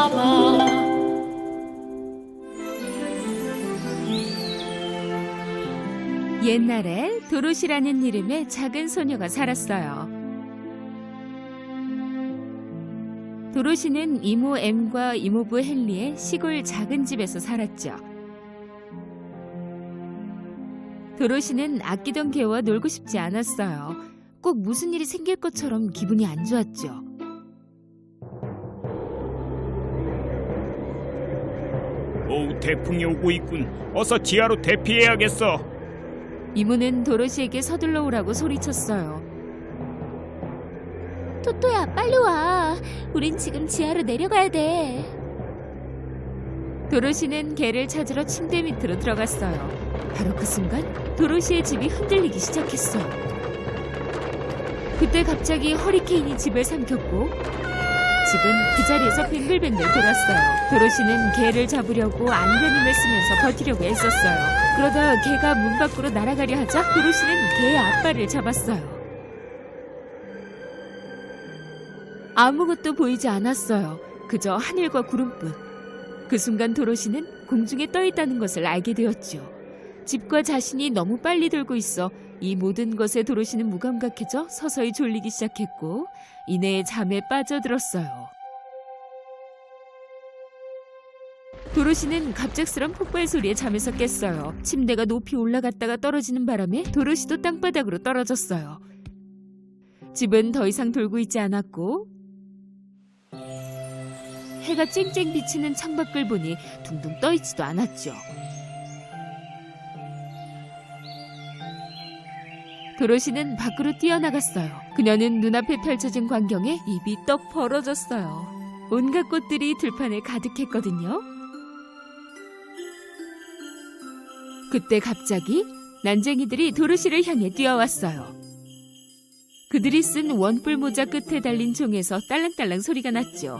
봐. 옛날에 도로시라는 이름의 작은 소녀가 살았어요. 도로시는 이모 엠과 이모부 헨리의 시골 작은 집에서 살았죠. 도로시는 아끼던 개와 놀고 싶지 않았어요. 꼭 무슨 일이 생길 것처럼 기분이 안 좋았죠. 오우, 태풍이 오고 있군. 어서 지하로 대피해야겠어. 이모는 도로시에게 서둘러 오라고 소리쳤어요. 토토야, 빨리 와. 우린 지금 지하로 내려가야 돼. 도로시는 개를 찾으러 침대 밑으로 들어갔어요. 바로 그 순간 도로시의 집이 흔들리기 시작했어요. 그때 갑자기 허리케인이 집을 삼켰고 집은 그 자리에서 뱅글뱅글 돌았어요. 도로시는 개를 잡으려고 안간힘을 쓰면서 버티려고 애썼어요. 그러다 개가 문 밖으로 날아가려 하자 도로시는 개의 앞발을 잡았어요. 아무것도 보이지 않았어요. 그저 하늘과 구름뿐. 그 순간 도로시는 공중에 떠 있다는 것을 알게 되었죠. 집과 자신이 너무 빨리 돌고 있어 이 모든 것에 도로시는 무감각해져 서서히 졸리기 시작했고 이내 잠에 빠져들었어요. 도로시는 갑작스런 폭발 소리에 잠에서 깼어요. 침대가 높이 올라갔다가 떨어지는 바람에 도로시도 땅바닥으로 떨어졌어요. 집은 더 이상 돌고 있지 않았고 해가 쨍쨍 비치는 창밖을 보니 둥둥 떠있지도 않았죠. 도로시는 밖으로 뛰어나갔어요. 그녀는 눈앞에 펼쳐진 광경에 입이 떡 벌어졌어요. 온갖 꽃들이 들판에 가득했거든요. 그때 갑자기 난쟁이들이 도로시를 향해 뛰어왔어요. 그들이 쓴 원뿔 모자 끝에 달린 종에서 딸랑딸랑 소리가 났죠.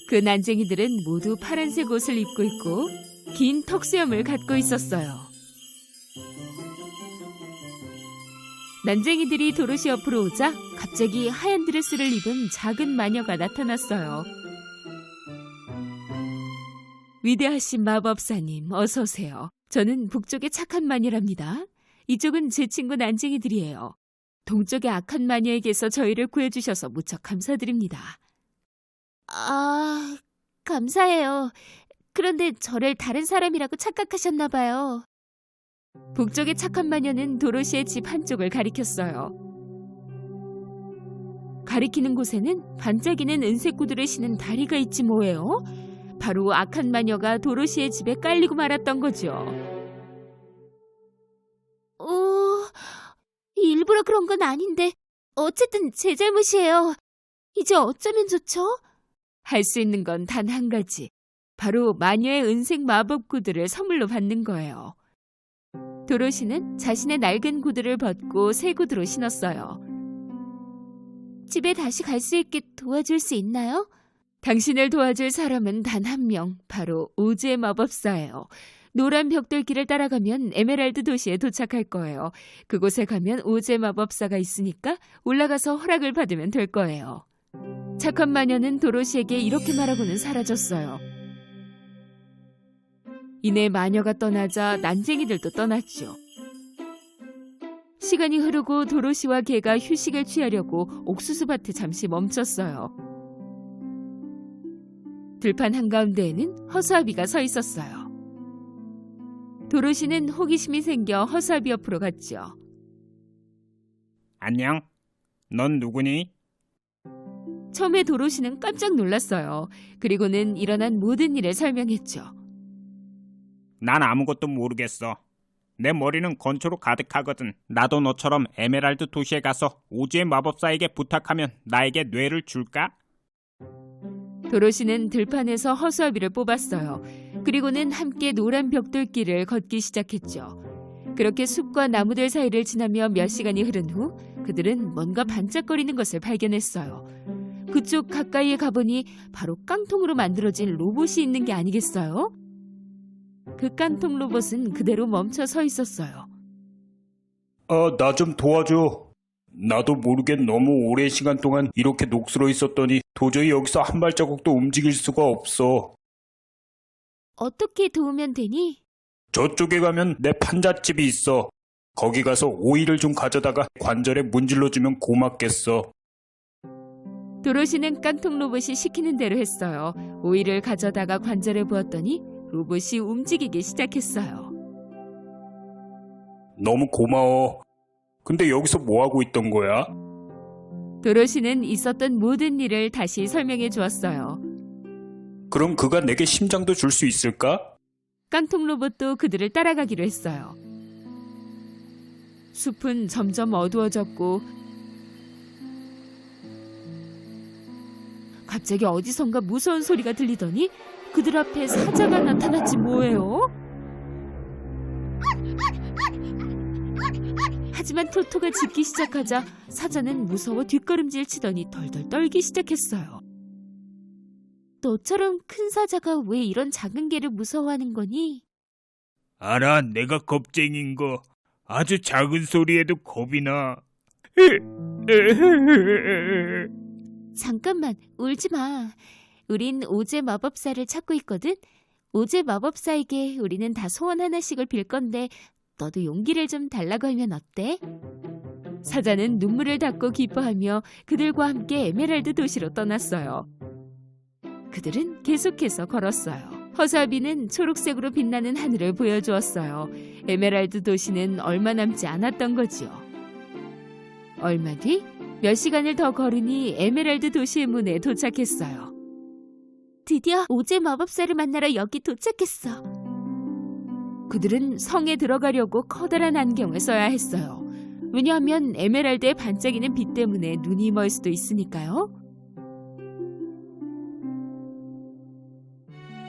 그 난쟁이들은 모두 파란색 옷을 입고 있고 긴 턱수염을 갖고 있었어요. 난쟁이들이 도로시 옆으로 오자 갑자기 하얀 드레스를 입은 작은 마녀가 나타났어요. 위대하신 마법사님, 어서 오세요. 저는 북쪽의 착한 마녀랍니다. 이쪽은 제 친구 난쟁이들이에요. 동쪽의 악한 마녀에게서 저희를 구해주셔서 무척 감사드립니다. 아, 감사해요. 그런데 저를 다른 사람이라고 착각하셨나 봐요. 북쪽의 착한 마녀는 도로시의 집 한쪽을 가리켰어요. 가리키는 곳에는 반짝이는 은색 구두를 신은 다리가 있지 뭐예요? 바로 악한 마녀가 도로시의 집에 깔리고 말았던 거죠. 일부러 그런 건 아닌데 어쨌든 제 잘못이에요. 이제 어쩌면 좋죠? 할 수 있는 건 단 한 가지. 바로 마녀의 은색 마법 구두를 선물로 받는 거예요. 도로시는 자신의 낡은 구두를 벗고 새 구두로 신었어요. 집에 다시 갈 수 있게 도와줄 수 있나요? 당신을 도와줄 사람은 단 한 명, 바로 오즈의 마법사예요. 노란 벽돌길을 따라가면 에메랄드 도시에 도착할 거예요. 그곳에 가면 오즈의 마법사가 있으니까 올라가서 허락을 받으면 될 거예요. 착한 마녀는 도로시에게 이렇게 말하고는 사라졌어요. 이내 마녀가 떠나자 난쟁이들도 떠났죠. 시간이 흐르고 도로시와 개가 휴식을 취하려고 옥수수밭에 잠시 멈췄어요. 들판 한가운데에는 허수아비가 서 있었어요. 도로시는 호기심이 생겨 허수아비 옆으로 갔죠. 안녕. 넌 누구니? 처음에 도로시는 깜짝 놀랐어요. 그리고는 일어난 모든 일을 설명했죠. 난 아무것도 모르겠어. 내 머리는 건초로 가득하거든. 나도 너처럼 에메랄드 도시에 가서 오즈의 마법사에게 부탁하면 나에게 뇌를 줄까? 도로시는 들판에서 허수아비를 뽑았어요. 그리고는 함께 노란 벽돌길을 걷기 시작했죠. 그렇게 숲과 나무들 사이를 지나며 몇 시간이 흐른 후 그들은 뭔가 반짝거리는 것을 발견했어요. 그쪽 가까이에 가보니 바로 깡통으로 만들어진 로봇이 있는 게 아니겠어요? 그 깡통 로봇은 그대로 멈춰 서 있었어요. 나 좀 도와줘. 나도 모르게 너무 오랜 시간 동안 이렇게 녹슬어 있었더니 도저히 여기서 한 발자국도 움직일 수가 없어. 어떻게 도우면 되니? 저쪽에 가면 내 판잣집이 있어. 거기 가서 오이를 좀 가져다가 관절에 문질러주면 고맙겠어. 도로시는 깡통 로봇이 시키는 대로 했어요. 오이를 가져다가 관절에 부었더니 로봇이 움직이기 시작했어요. 너무 고마워. 근데 여기서 뭐 하고 있던 거야? 도로시는 있었던 모든 일을 다시 설명해 주었어요. 그럼 그가 내게 심장도 줄 수 있을까? 깡통 로봇도 그들을 따라가기로 했어요. 숲은 점점 어두워졌고 갑자기 어디선가 무서운 소리가 들리더니 그들 앞에 사자가 나타났지 뭐예요? 하지만 토토가 짖기 시작하자 사자는 무서워 뒷걸음질 치더니 덜덜 떨기 시작했어요. 너처럼 큰 사자가 왜 이런 작은 개를 무서워하는 거니? 알아, 내가 겁쟁인 거. 아주 작은 소리에도 겁이 나. 잠깐만, 울지 마. 우린 오제 마법사를 찾고 있거든. 오제 마법사에게 우리는 다 소원 하나씩을 빌 건데 너도 용기를 좀 달라고 하면 어때? 사자는 눈물을 닦고 기뻐하며 그들과 함께 에메랄드 도시로 떠났어요. 그들은 계속해서 걸었어요. 허수아비는 초록색으로 빛나는 하늘을 보여주었어요. 에메랄드 도시는 얼마 남지 않았던 거지요. 얼마 뒤 몇 시간을 더 걸으니 에메랄드 도시의 문에 도착했어요. 드디어 오제 마법사를 만나러 여기 도착했어. 그들은 성에 들어가려고 커다란 안경을 써야 했어요. 왜냐하면 에메랄드의 반짝이는 빛 때문에 눈이 멀 수도 있으니까요.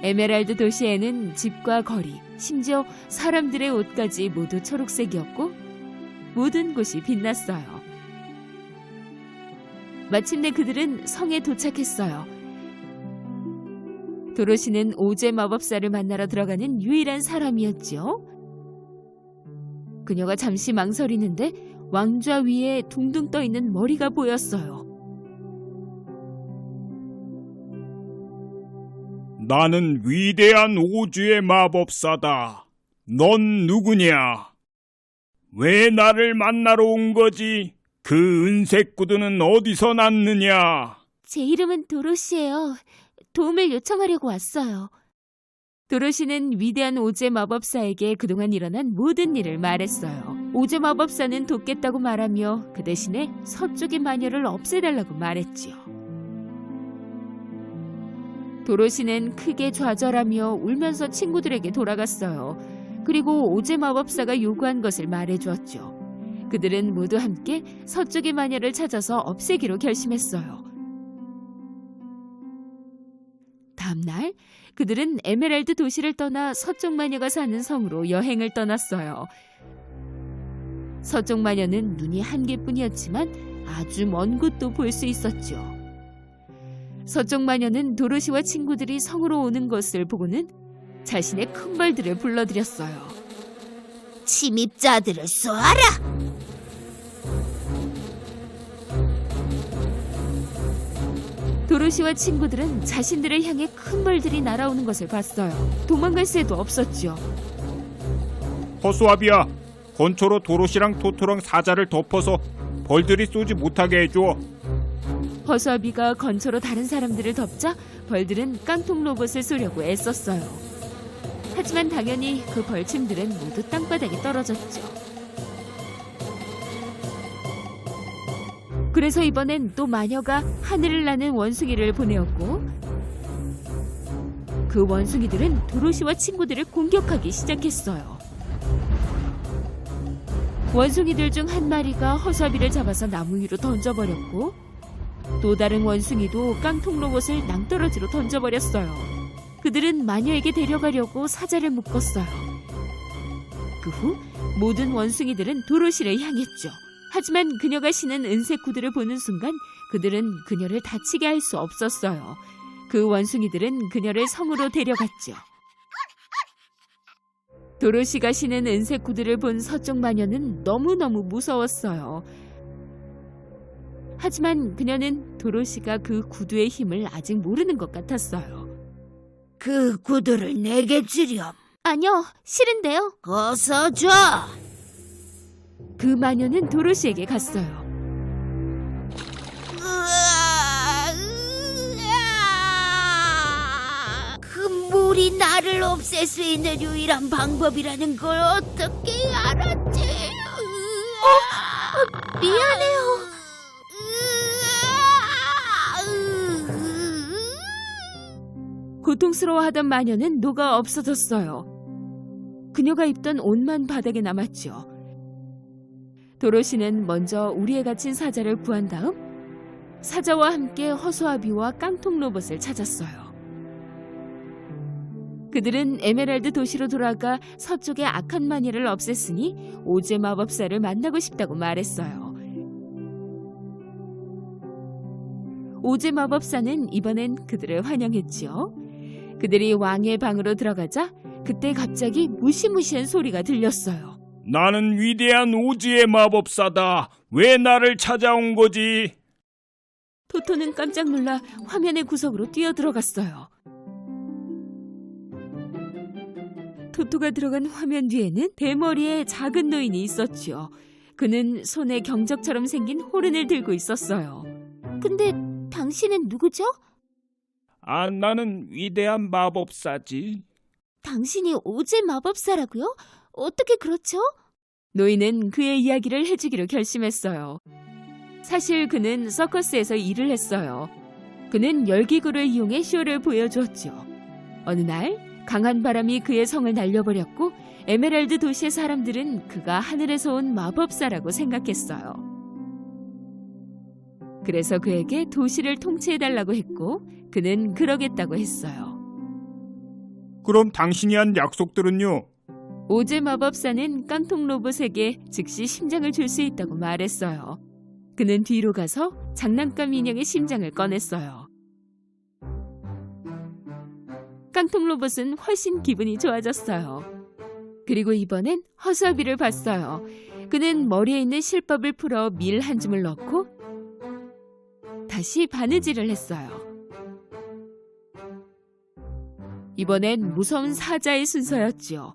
에메랄드 도시에는 집과 거리, 심지어 사람들의 옷까지 모두 초록색이었고 모든 곳이 빛났어요. 마침내 그들은 성에 도착했어요. 도로시는 오제 마법사를 만나러 들어가는 유일한 사람이었지요. 그녀가 잠시 망설이는데 왕좌 위에 둥둥 떠있는 머리가 보였어요. 나는 위대한 오주의 마법사다. 넌 누구냐? 왜 나를 만나러 온 거지? 그 은색 구두는 어디서 났느냐? 제 이름은 도로시예요. 도움을 요청하려고 왔어요. 도로시는 위대한 오제 마법사에게 그동안 일어난 모든 일을 말했어요. 오제 마법사는 돕겠다고 말하며 그 대신에 서쪽의 마녀를 없애달라고 말했지요. 도로시는 크게 좌절하며 울면서 친구들에게 돌아갔어요. 그리고 오제 마법사가 요구한 것을 말해주었죠. 그들은 모두 함께 서쪽의 마녀를 찾아서 없애기로 결심했어요. 다음날 그들은 에메랄드 도시를 떠나 서쪽 마녀가 사는 성으로 여행을 떠났어요. 서쪽 마녀는 눈이 한 개뿐이었지만 아주 먼 곳도 볼 수 있었죠. 서쪽 마녀는 도로시와 친구들이 성으로 오는 것을 보고는 자신의 큰 벌들을 불러들였어요. 침입자들을 쏘아라! 도로시와 친구들은 자신들을 향해 큰 벌들이 날아오는 것을 봤어요. 도망갈 새도 없었죠. 허수아비야, 건초로 도로시랑 토토랑 사자를 덮어서 벌들이 쏘지 못하게 해줘. 허수아비가 건초로 다른 사람들을 덮자 벌들은 깡통 로봇을 쏘려고 애썼어요. 하지만 당연히 그 벌침들은 모두 땅바닥에 떨어졌죠. 그래서 이번엔 또 마녀가 하늘을 나는 원숭이를 보내었고 그 원숭이들은 도로시와 친구들을 공격하기 시작했어요. 원숭이들 중 한 마리가 허수아비를 잡아서 나무 위로 던져버렸고 또 다른 원숭이도 깡통 로봇을 낭떠러지로 던져버렸어요. 그들은 마녀에게 데려가려고 사자를 묶었어요. 그 후 모든 원숭이들은 도로시를 향했죠. 하지만 그녀가 신은 은색 구두를 보는 순간 그들은 그녀를 다치게 할 수 없었어요. 그 원숭이들은 그녀를 성으로 데려갔죠. 도로시가 신은 은색 구두를 본 서쪽 마녀는 너무너무 무서웠어요. 하지만 그녀는 도로시가 그 구두의 힘을 아직 모르는 것 같았어요. 그 구두를 내게 주렴. 아니요, 싫은데요. 어서 줘. 그 마녀는 도로시에게 갔어요. 그 물이 나를 없앨 수 있는 유일한 방법이라는 걸 어떻게 알았지? 미안해요. 고통스러워하던 마녀는 녹아 없어졌어요. 그녀가 입던 옷만 바닥에 남았죠. 도로시는 먼저 우리에 갇힌 사자를 구한 다음 사자와 함께 허수아비와 깡통 로봇을 찾았어요. 그들은 에메랄드 도시로 돌아가 서쪽의 악한 마녀를 없앴으니 오제 마법사를 만나고 싶다고 말했어요. 오제 마법사는 이번엔 그들을 환영했지요. 그들이 왕의 방으로 들어가자 그때 갑자기 무시무시한 소리가 들렸어요. 나는 위대한 오즈의 마법사다. 왜 나를 찾아온 거지? 토토는 깜짝 놀라 화면의 구석으로 뛰어들어갔어요. 토토가 들어간 화면 뒤에는 대머리의 작은 노인이 있었지요. 그는 손에 경적처럼 생긴 호른을 들고 있었어요. 근데 당신은 누구죠? 나는 위대한 마법사지. 당신이 오제 마법사라고요? 어떻게 그렇죠? 노인은 그의 이야기를 해주기로 결심했어요. 사실 그는 서커스에서 일을 했어요. 그는 열기구를 이용해 쇼를 보여주었죠. 어느 날 강한 바람이 그의 성을 날려버렸고 에메랄드 도시의 사람들은 그가 하늘에서 온 마법사라고 생각했어요. 그래서 그에게 도시를 통치해달라고 했고 그는 그러겠다고 했어요. 그럼 당신이 한 약속들은요? 오제 마법사는 깡통 로봇에게 즉시 심장을 줄 수 있다고 말했어요. 그는 뒤로 가서 장난감 인형의 심장을 꺼냈어요. 깡통 로봇은 훨씬 기분이 좋아졌어요. 그리고 이번엔 허수아비를 봤어요. 그는 머리에 있는 실밥을 풀어 밀 한 줌을 넣고 다시 바느질을 했어요. 이번엔 무서운 사자의 순서였지요.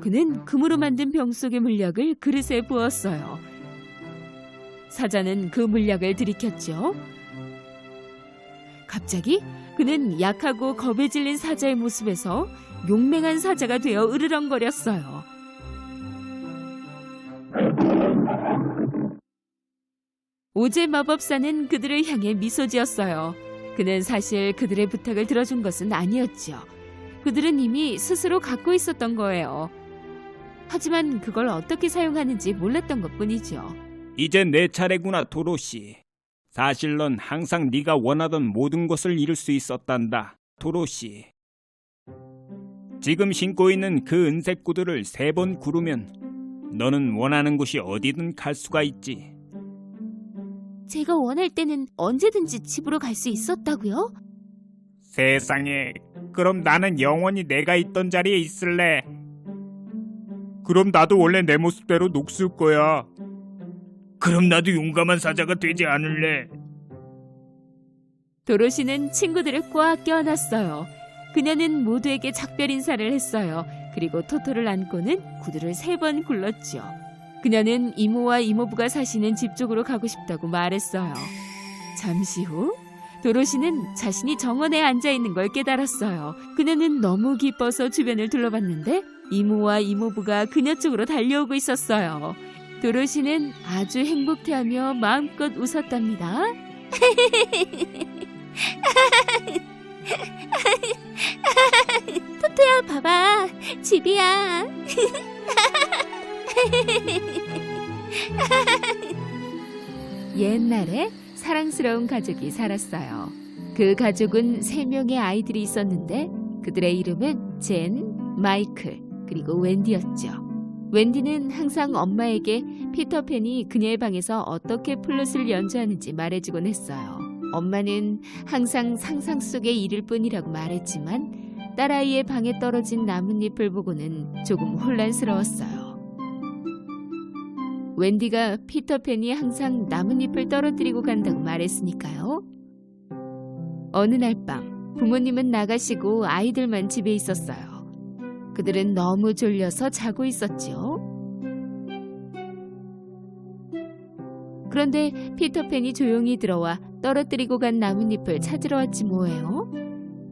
그는 금으로 만든 병 속의 물약을 그릇에 부었어요. 사자는 그 물약을 들이켰죠. 갑자기 그는 약하고 겁에 질린 사자의 모습에서 용맹한 사자가 되어 으르렁거렸어요. 오제 마법사는 그들을 향해 미소 지었어요. 그는 사실 그들의 부탁을 들어준 것은 아니었죠. 그들은 이미 스스로 갖고 있었던 거예요. 하지만 그걸 어떻게 사용하는지 몰랐던 것뿐이죠. 이제 내 차례구나, 도로시. 사실 넌 항상 네가 원하던 모든 것을 이룰 수 있었단다, 도로시. 지금 신고 있는 그 은색 구두를 3번 구르면 너는 원하는 곳이 어디든 갈 수가 있지. 제가 원할 때는 언제든지 집으로 갈 수 있었다고요? 세상에, 그럼 나는 영원히 내가 있던 자리에 있을래. 그럼 나도 원래 내 모습대로 녹슬 거야. 그럼 나도 용감한 사자가 되지 않을래. 도로시는 친구들을 꽉 껴안았어요. 그녀는 모두에게 작별 인사를 했어요. 그리고 토토를 안고는 구두를 3번 굴렀죠. 그녀는 이모와 이모부가 사시는 집 쪽으로 가고 싶다고 말했어요. 잠시 후 도로시는 자신이 정원에 앉아있는 걸 깨달았어요. 그녀는 너무 기뻐서 주변을 둘러봤는데 이모와 이모부가 그녀 쪽으로 달려오고 있었어요. 도로시는 아주 행복해하며 마음껏 웃었답니다. 토토야, 봐봐. 집이야. 옛날에 사랑스러운 가족이 살았어요. 그 가족은 3명의 아이들이 있었는데 그들의 이름은 젠, 마이클, 그리고 웬디였죠. 웬디는 항상 엄마에게 피터팬이 그녀의 방에서 어떻게 플룻을 연주하는지 말해주곤 했어요. 엄마는 항상 상상 속의 일일 뿐이라고 말했지만 딸아이의 방에 떨어진 나뭇잎을 보고는 조금 혼란스러웠어요. 웬디가 피터팬이 항상 나뭇잎을 떨어뜨리고 간다고 말했으니까요. 어느 날 밤 부모님은 나가시고 아이들만 집에 있었어요. 그들은 너무 졸려서 자고 있었지요. 그런데 피터팬이 조용히 들어와 떨어뜨리고 간 나뭇잎을 찾으러 왔지 뭐예요.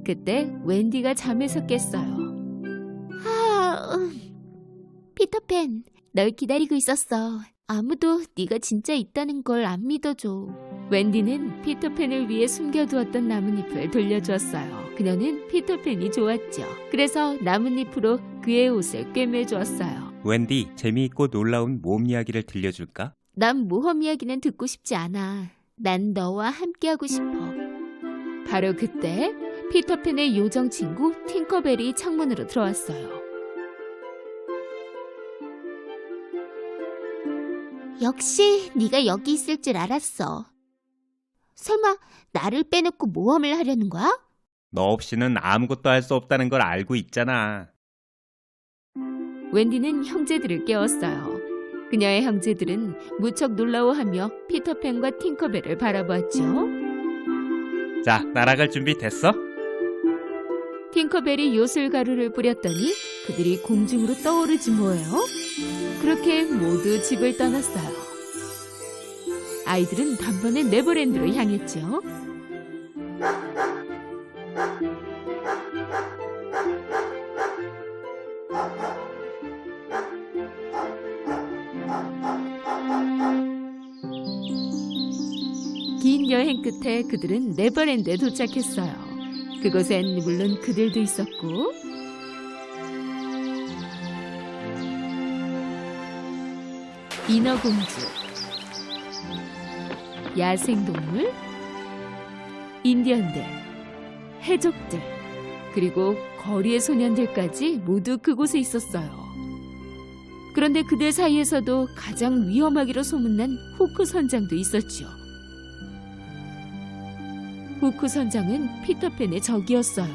그때 웬디가 잠에서 깼어요. 피터팬, 널 기다리고 있었어. 아무도 네가 진짜 있다는 걸 안 믿어줘. 웬디는 피터팬을 위해 숨겨두었던 나뭇잎을 돌려주었어요. 그녀는 피터팬이 좋았죠. 그래서 나뭇잎으로 그의 옷을 꿰매주었어요. 웬디, 재미있고 놀라운 모험 이야기를 들려줄까? 난 모험 이야기는 듣고 싶지 않아. 난 너와 함께하고 싶어. 바로 그때 피터팬의 요정 친구 팅커벨이 창문으로 들어왔어요. 역시 네가 여기 있을 줄 알았어. 설마 나를 빼놓고 모험을 하려는 거야? 너 없이는 아무것도 할 수 없다는 걸 알고 있잖아. 웬디는 형제들을 깨웠어요. 그녀의 형제들은 무척 놀라워하며 피터팬과 팅커벨을 바라보았죠. 자, 날아갈 준비 됐어? 팅커벨이 요술가루를 뿌렸더니 그들이 공중으로 떠오르지 뭐예요. 그렇게 모두 집을 떠났어요. 아이들은 단번에 네버랜드로 향했죠. 긴 여행 끝에 그들은 네버랜드에 도착했어요. 그곳엔 물론 그들도 있었고 인어공주, 야생동물, 인디언들, 해적들, 그리고 거리의 소년들까지 모두 그곳에 있었어요. 그런데 그들 사이에서도 가장 위험하기로 소문난 후크 선장도 있었지요. 후크 선장은 피터팬의 적이었어요.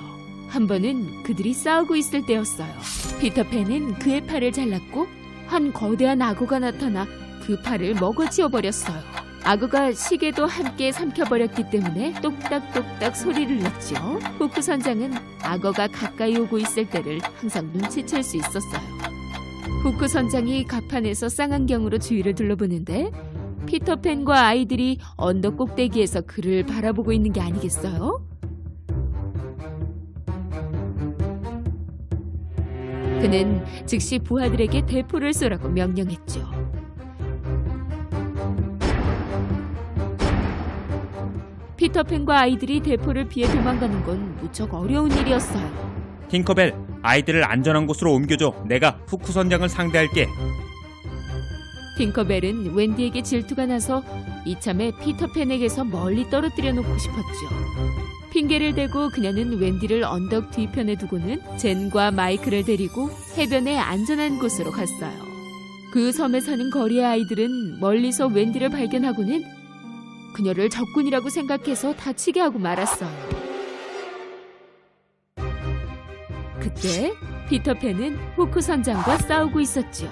한 번은 그들이 싸우고 있을 때였어요. 피터팬은 그의 팔을 잘랐고 한 거대한 악어가 나타나 그 팔을 먹어치워 버렸어요. 악어가 시계도 함께 삼켜버렸기 때문에 똑딱똑딱 소리를 냈죠. 후크 선장은 악어가 가까이 오고 있을 때를 항상 눈치챌 수 있었어요. 후크 선장이 갑판에서 쌍안경으로 주위를 둘러보는데 피터팬과 아이들이 언덕 꼭대기에서 그를 바라보고 있는 게 아니겠어요? 그는 즉시 부하들에게 대포를 쏘라고 명령했죠. 피터팬과 아이들이 대포를 피해 도망가는 건 무척 어려운 일이었어요. 팅커벨, 아이들을 안전한 곳으로 옮겨줘. 내가 후크 선장을 상대할게. 팅커벨은 웬디에게 질투가 나서 이참에 피터팬에게서 멀리 떨어뜨려 놓고 싶었죠. 핑계를 대고 그녀는 웬디를 언덕 뒤편에 두고는 젠과 마이크를 데리고 해변의 안전한 곳으로 갔어요. 그 섬에 사는 거리의 아이들은 멀리서 웬디를 발견하고는 그녀를 적군이라고 생각해서 다치게 하고 말았어요. 그때 피터팬은 후크 선장과 싸우고 있었죠.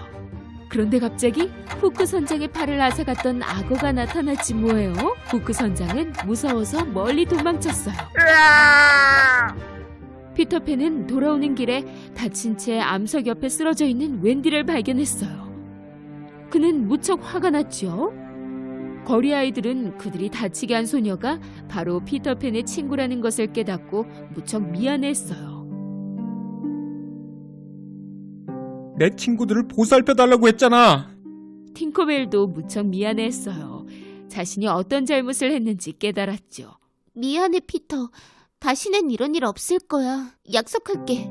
그런데 갑자기 후크 선장의 팔을 앗아갔던 악어가 나타났지 뭐예요. 후크 선장은 무서워서 멀리 도망쳤어요. 피터팬은 돌아오는 길에 다친 채 암석 옆에 쓰러져 있는 웬디를 발견했어요. 그는 무척 화가 났죠. 거리 아이들은 그들이 다치게 한 소녀가 바로 피터팬의 친구라는 것을 깨닫고 무척 미안했어요. 내 친구들을 보살펴달라고 했잖아. 팅커벨도 무척 미안했어요. 자신이 어떤 잘못을 했는지 깨달았죠. 미안해, 피터. 다시는 이런 일 없을 거야. 약속할게.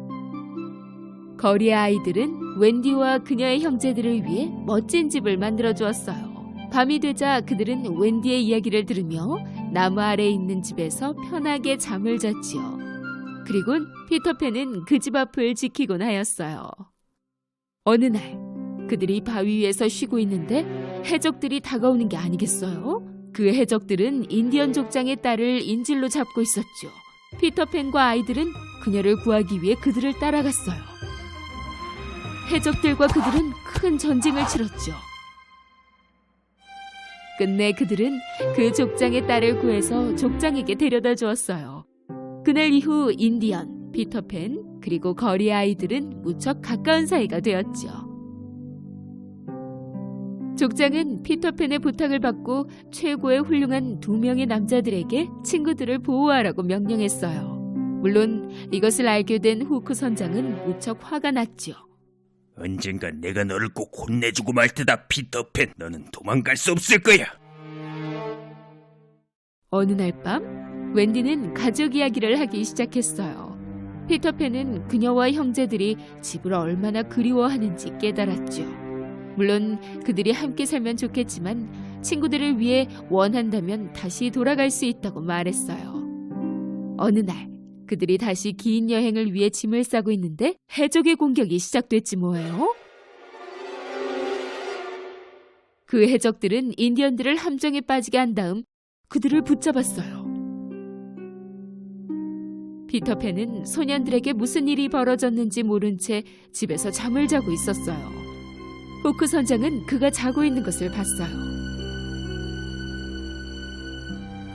거리의 아이들은 웬디와 그녀의 형제들을 위해 멋진 집을 만들어 주었어요. 밤이 되자 그들은 웬디의 이야기를 들으며 나무 아래에 있는 집에서 편하게 잠을 잤지요. 그리곤 피터팬은 그 집 앞을 지키곤 하였어요. 어느 날 그들이 바위 위에서 쉬고 있는데 해적들이 다가오는 게 아니겠어요? 그 해적들은 인디언 족장의 딸을 인질로 잡고 있었죠. 피터팬과 아이들은 그녀를 구하기 위해 그들을 따라갔어요. 해적들과 그들은 큰 전쟁을 치렀죠. 끝내 그들은 그 족장의 딸을 구해서 족장에게 데려다 주었어요. 그날 이후 인디언, 피터팬, 그리고 거리 아이들은 무척 가까운 사이가 되었죠. 족장은 피터팬의 부탁을 받고 최고의 훌륭한 2명의 남자들에게 친구들을 보호하라고 명령했어요. 물론 이것을 알게 된 후크 선장은 무척 화가 났죠. 언젠간 내가 너를 꼭 혼내주고 말 테다, 피터팬. 너는 도망갈 수 없을 거야. 어느 날 밤 웬디는 가족 이야기를 하기 시작했어요. 피터팬은 그녀와 형제들이 집을 얼마나 그리워하는지 깨달았죠. 물론 그들이 함께 살면 좋겠지만 친구들을 위해 원한다면 다시 돌아갈 수 있다고 말했어요. 어느 날 그들이 다시 긴 여행을 위해 짐을 싸고 있는데 해적의 공격이 시작됐지 뭐예요. 그 해적들은 인디언들을 함정에 빠지게 한 다음 그들을 붙잡았어요. 피터팬은 소년들에게 무슨 일이 벌어졌는지 모른 채 집에서 잠을 자고 있었어요. 후크 선장은 그가 자고 있는 것을 봤어요.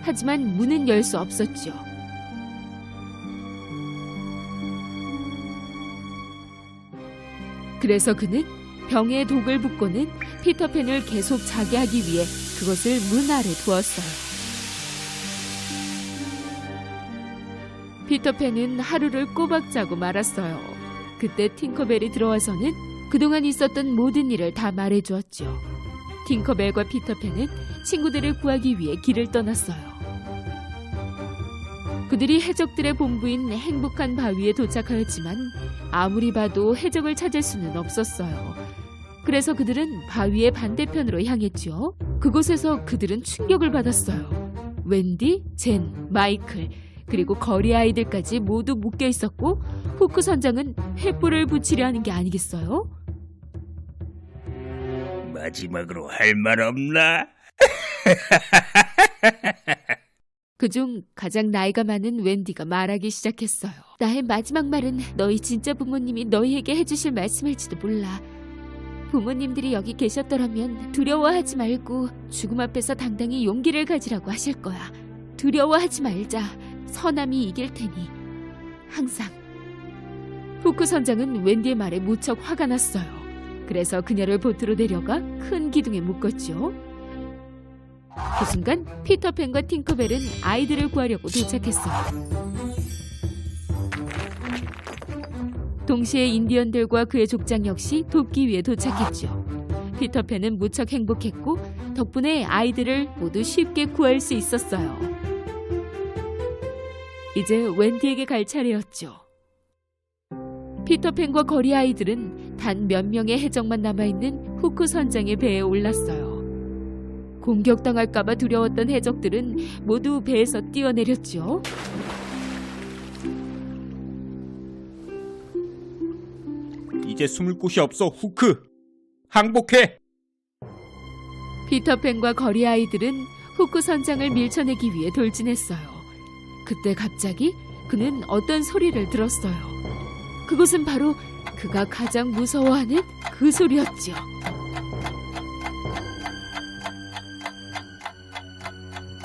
하지만 문은 열 수 없었죠. 그래서 그는 병에 독을 붓고는 피터팬을 계속 자게 하기 위해 그것을 문 아래 두었어요. 피터팬은 하루를 꼬박 자고 말았어요. 그때 팅커벨이 들어와서는 그동안 있었던 모든 일을 다 말해주었죠. 팅커벨과 피터팬은 친구들을 구하기 위해 길을 떠났어요. 그들이 해적들의 본부인 행복한 바위에 도착하였지만 아무리 봐도 해적을 찾을 수는 없었어요. 그래서 그들은 바위의 반대편으로 향했죠. 그곳에서 그들은 충격을 받았어요. 웬디, 젠, 마이클, 그리고 거리 아이들까지 모두 묶여 있었고 후크 선장은 횃불을 붙이려 하는 게 아니겠어요? 마지막으로 할 말 없나? 그중 가장 나이가 많은 웬디가 말하기 시작했어요. 나의 마지막 말은 너희 진짜 부모님이 너희에게 해주실 말씀일지도 몰라. 부모님들이 여기 계셨더라면 두려워하지 말고 죽음 앞에서 당당히 용기를 가지라고 하실 거야. 두려워하지 말자. 선함이 이길 테니. 항상. 후크 선장은 웬디의 말에 무척 화가 났어요. 그래서 그녀를 보트로 데려가 큰 기둥에 묶었죠. 그 순간 피터팬과 팅커벨은 아이들을 구하려고 도착했어요. 동시에 인디언들과 그의 족장 역시 돕기 위해 도착했죠. 피터팬은 무척 행복했고 덕분에 아이들을 모두 쉽게 구할 수 있었어요. 이제 웬디에게 갈 차례였죠. 피터팬과 거리 아이들은 단 몇 명의 해적만 남아있는 후크 선장의 배에 올랐어요. 공격당할까봐 두려웠던 해적들은 모두 배에서 뛰어내렸죠. 이제 숨을 곳이 없어, 후크. 항복해. 피터팬과 거리 아이들은 후크 선장을 밀쳐내기 위해 돌진했어요. 그때 갑자기 그는 어떤 소리를 들었어요. 그것은 바로 그가 가장 무서워하는 그 소리였죠.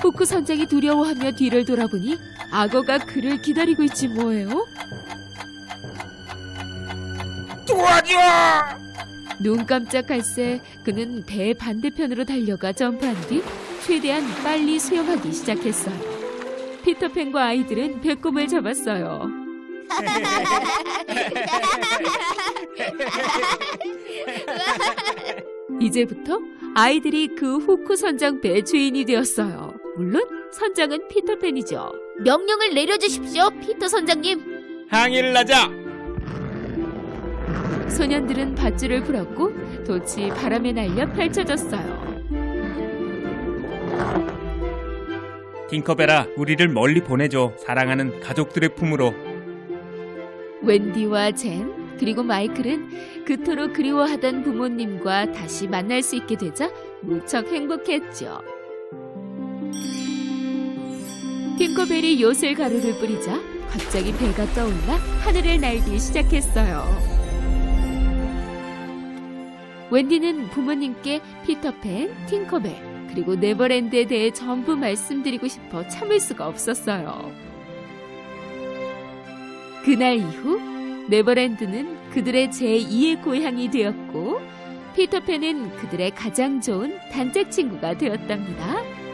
후크 선장이 두려워하며 뒤를 돌아보니 악어가 그를 기다리고 있지 뭐예요? 도와줘! 눈 깜짝할 새 그는 배 반대편으로 달려가 점프한 뒤 최대한 빨리 수영하기 시작했어요. 피터팬과 아이들은 배꼽을 잡았어요. 이제부터 아이들이 그 후크 선장 배 주인이 되었어요. 물론 선장은 피터팬이죠. 명령을 내려주십시오, 피터 선장님. 항해를 하자. 소년들은 밧줄을 풀었고 돛이 바람에 날려 펼쳐졌어요. 팅커벨아, 우리를 멀리 보내줘. 사랑하는 가족들의 품으로. 웬디와 젠 그리고 마이클은 그토록 그리워하던 부모님과 다시 만날 수 있게 되자 무척 행복했죠. 팅커벨이 요술 가루를 뿌리자 갑자기 배가 떠올라 하늘을 날기 시작했어요. 웬디는 부모님께 피터팬, 팅커벨 그리고 네버랜드에 대해 전부 말씀드리고 싶어 참을 수가 없었어요. 그날 이후 네버랜드는 그들의 제2의 고향이 되었고 피터팬은 그들의 가장 좋은 단짝 친구가 되었답니다.